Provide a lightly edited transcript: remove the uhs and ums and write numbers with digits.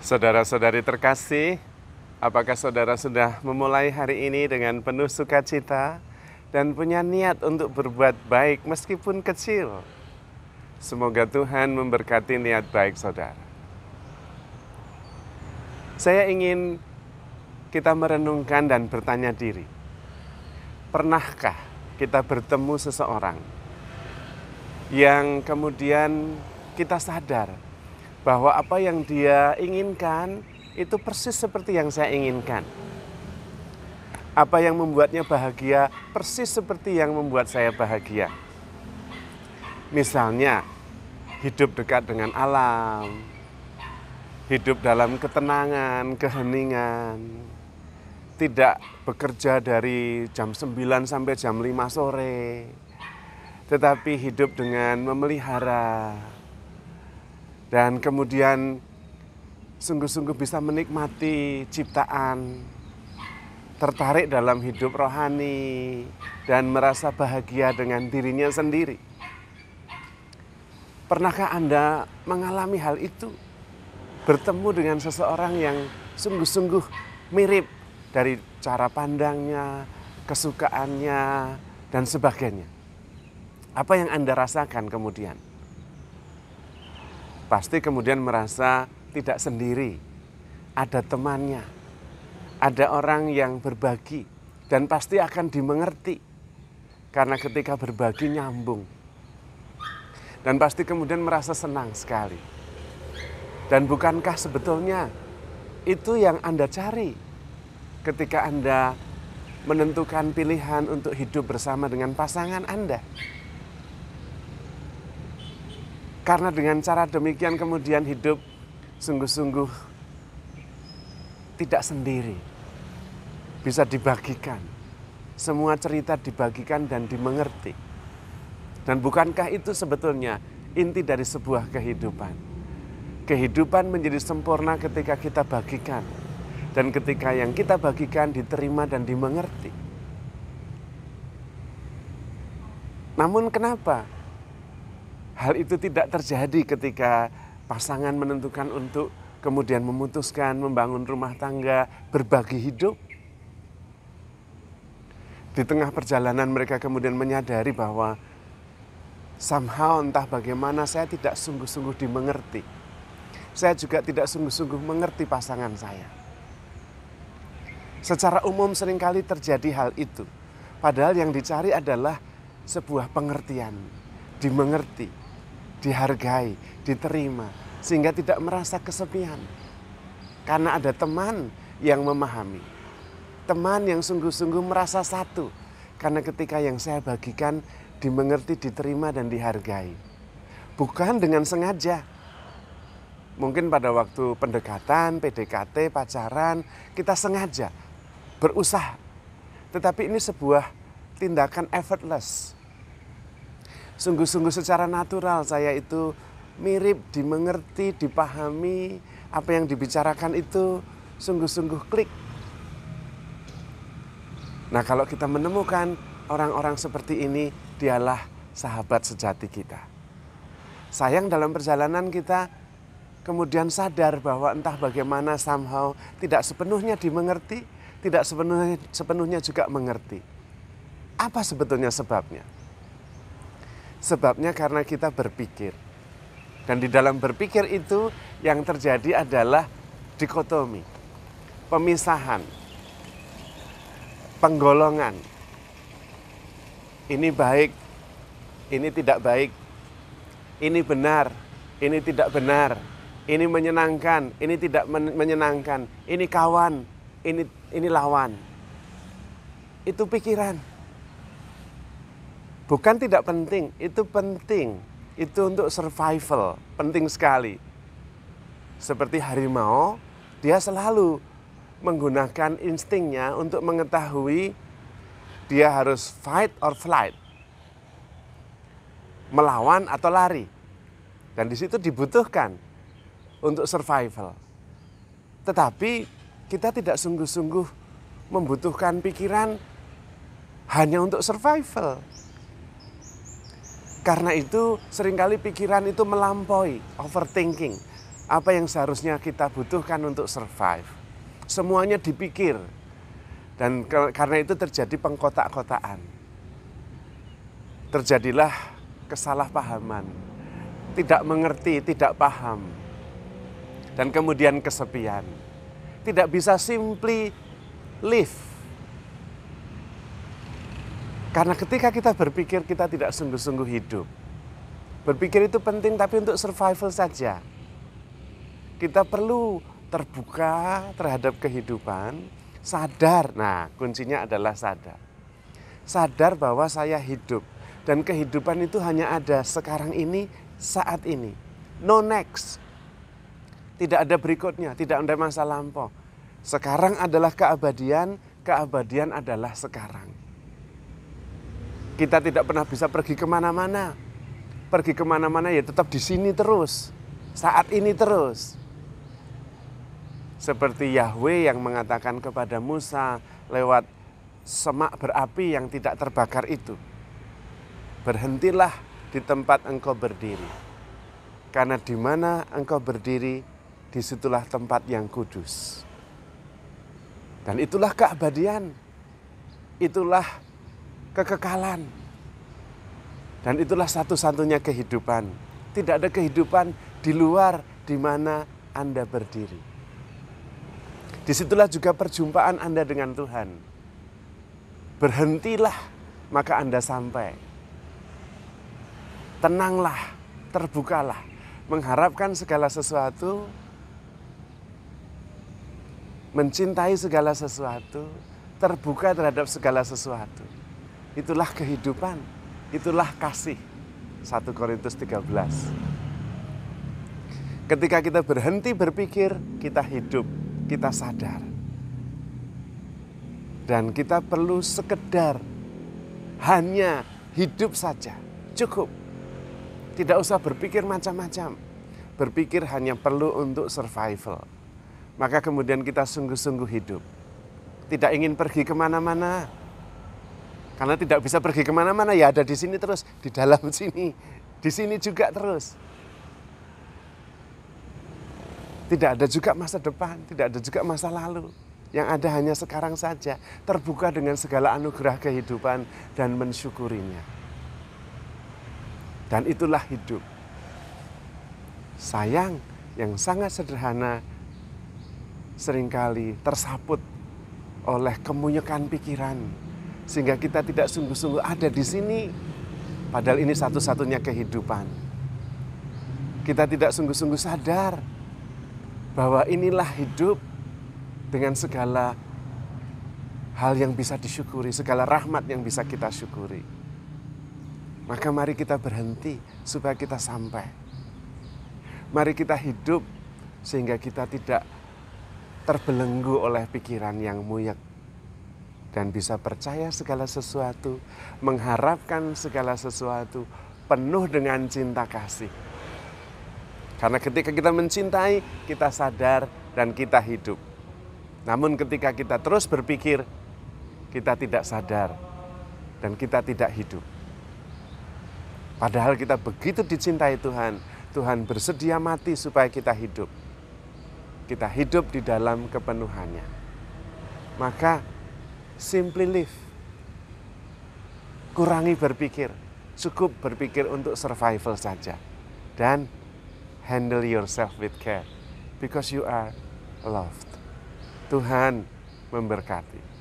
Saudara-saudari terkasih, apakah saudara sudah memulai hari ini dengan penuh sukacita dan punya niat untuk berbuat baik meskipun kecil? Semoga Tuhan memberkati niat baik saudara. Saya ingin kita merenungkan dan bertanya diri. Pernahkah kita bertemu seseorang yang kemudian kita sadar bahwa apa yang dia inginkan itu persis seperti yang saya inginkan. Apa yang membuatnya bahagia persis seperti yang membuat saya bahagia. Misalnya, hidup dekat dengan alam, hidup dalam ketenangan, keheningan, tidak bekerja dari jam 9 sampai jam 5 sore, tetapi hidup dengan memelihara, dan kemudian sungguh-sungguh bisa menikmati ciptaan, tertarik dalam hidup rohani, dan merasa bahagia dengan dirinya sendiri. Pernahkah Anda mengalami hal itu? Bertemu dengan seseorang yang sungguh-sungguh mirip dari cara pandangnya, kesukaannya, dan sebagainya. Apa yang Anda rasakan kemudian? Pasti kemudian merasa tidak sendiri, ada temannya, ada orang yang berbagi, dan pasti akan dimengerti. Karena ketika berbagi nyambung. Dan pasti kemudian merasa senang sekali. Dan bukankah sebetulnya itu yang Anda cari ketika Anda menentukan pilihan untuk hidup bersama dengan pasangan Anda? Karena dengan cara demikian kemudian hidup sungguh-sungguh tidak sendiri. Bisa dibagikan. Semua cerita dibagikan dan dimengerti. Dan bukankah itu sebetulnya inti dari sebuah kehidupan? Kehidupan menjadi sempurna ketika kita bagikan. Dan ketika yang kita bagikan diterima dan dimengerti. Namun kenapa hal itu tidak terjadi ketika pasangan menentukan untuk kemudian memutuskan membangun rumah tangga, berbagi hidup? Di tengah perjalanan mereka kemudian menyadari bahwa somehow entah bagaimana saya tidak sungguh-sungguh dimengerti. Saya juga tidak sungguh-sungguh mengerti pasangan saya. Secara umum seringkali terjadi hal itu. Padahal yang dicari adalah sebuah pengertian, dimengerti, dihargai, diterima, sehingga tidak merasa kesepian. Karena ada teman yang memahami, teman yang sungguh-sungguh merasa satu. Karena ketika yang saya bagikan dimengerti, diterima, dan dihargai. Bukan dengan sengaja. Mungkin pada waktu pendekatan, PDKT, pacaran, kita sengaja berusaha. Tetapi ini sebuah tindakan effortless. Sungguh-sungguh secara natural saya itu mirip, dimengerti, dipahami. Apa yang dibicarakan itu sungguh-sungguh klik. Nah, kalau kita menemukan orang-orang seperti ini, dialah sahabat sejati kita. Sayang dalam perjalanan kita kemudian sadar bahwa entah bagaimana somehow tidak sepenuhnya dimengerti, tidak sepenuhnya juga mengerti. Apa sebetulnya sebabnya? Sebabnya karena kita berpikir. Dan di dalam berpikir itu yang terjadi adalah dikotomi, pemisahan, penggolongan. Ini baik, ini tidak baik, ini benar, ini tidak benar, ini menyenangkan, ini tidak menyenangkan, ini kawan, ini lawan. Itu pikiran. Bukan tidak penting, itu penting. Itu untuk survival, penting sekali. Seperti harimau, dia selalu menggunakan instingnya untuk mengetahui dia harus fight or flight. Melawan atau lari. Dan di situ dibutuhkan untuk survival. Tetapi kita tidak sungguh-sungguh membutuhkan pikiran hanya untuk survival. Karena itu seringkali pikiran itu melampaui, overthinking. Apa yang seharusnya kita butuhkan untuk survive. Semuanya dipikir. Dan karena itu terjadi pengkotak-kotaan. Terjadilah kesalahpahaman. Tidak mengerti, tidak paham. Dan kemudian kesepian. Tidak bisa simply live. Karena ketika kita berpikir kita tidak sungguh-sungguh hidup. Berpikir itu penting tapi untuk survival saja. Kita perlu terbuka terhadap kehidupan, sadar. Nah, kuncinya adalah sadar. Sadar bahwa saya hidup. Dan kehidupan itu hanya ada sekarang ini, saat ini. No next. Tidak ada berikutnya, tidak ada masa lampau. Sekarang adalah keabadian, keabadian adalah sekarang. Kita tidak pernah bisa pergi kemana-mana. Pergi kemana-mana ya tetap di sini terus. Saat ini terus. Seperti Yahweh yang mengatakan kepada Musa lewat semak berapi yang tidak terbakar itu. Berhentilah di tempat engkau berdiri. Karena di mana engkau berdiri, disitulah tempat yang kudus. Dan itulah keabadian. Itulah kekekalan. Dan itulah satu-satunya kehidupan. Tidak ada kehidupan di luar di mana Anda berdiri. Disitulah juga perjumpaan Anda dengan Tuhan. Berhentilah, maka Anda sampai. Tenanglah, terbukalah. Mengharapkan segala sesuatu, mencintai segala sesuatu, terbuka terhadap segala sesuatu. Itulah kehidupan, itulah kasih. 1 Korintus 13. Ketika kita berhenti berpikir, kita hidup, kita sadar. Dan kita perlu sekedar hanya hidup saja, cukup. Tidak usah berpikir macam-macam. Berpikir hanya perlu untuk survival. Maka kemudian kita sungguh-sungguh hidup. Tidak ingin pergi kemana-mana. Karena tidak bisa pergi kemana-mana, ya ada di sini terus. Di dalam sini. Di sini juga terus. Tidak ada juga masa depan. Tidak ada juga masa lalu. Yang ada hanya sekarang saja. Terbuka dengan segala anugerah kehidupan dan mensyukurinya. Dan itulah hidup. Sayang yang sangat sederhana seringkali tersaput oleh kemunyekan pikiran. Sehingga kita tidak sungguh-sungguh ada di sini. Padahal ini satu-satunya kehidupan. Kita tidak sungguh-sungguh sadar bahwa inilah hidup dengan segala hal yang bisa disyukuri, segala rahmat yang bisa kita syukuri. Maka mari kita berhenti supaya kita sampai. Mari kita hidup sehingga kita tidak terbelenggu oleh pikiran yang muyek. Dan bisa percaya segala sesuatu, mengharapkan segala sesuatu, penuh dengan cinta kasih. Karena ketika kita mencintai, kita sadar dan kita hidup. Namun ketika kita terus berpikir, kita tidak sadar dan kita tidak hidup. Padahal kita begitu dicintai Tuhan, Tuhan bersedia mati supaya kita hidup. Kita hidup di dalam kepenuhannya. Maka simply live. Kurangi berpikir, cukup berpikir untuk survival saja. Dan handle yourself with care, because you are loved. Tuhan memberkati.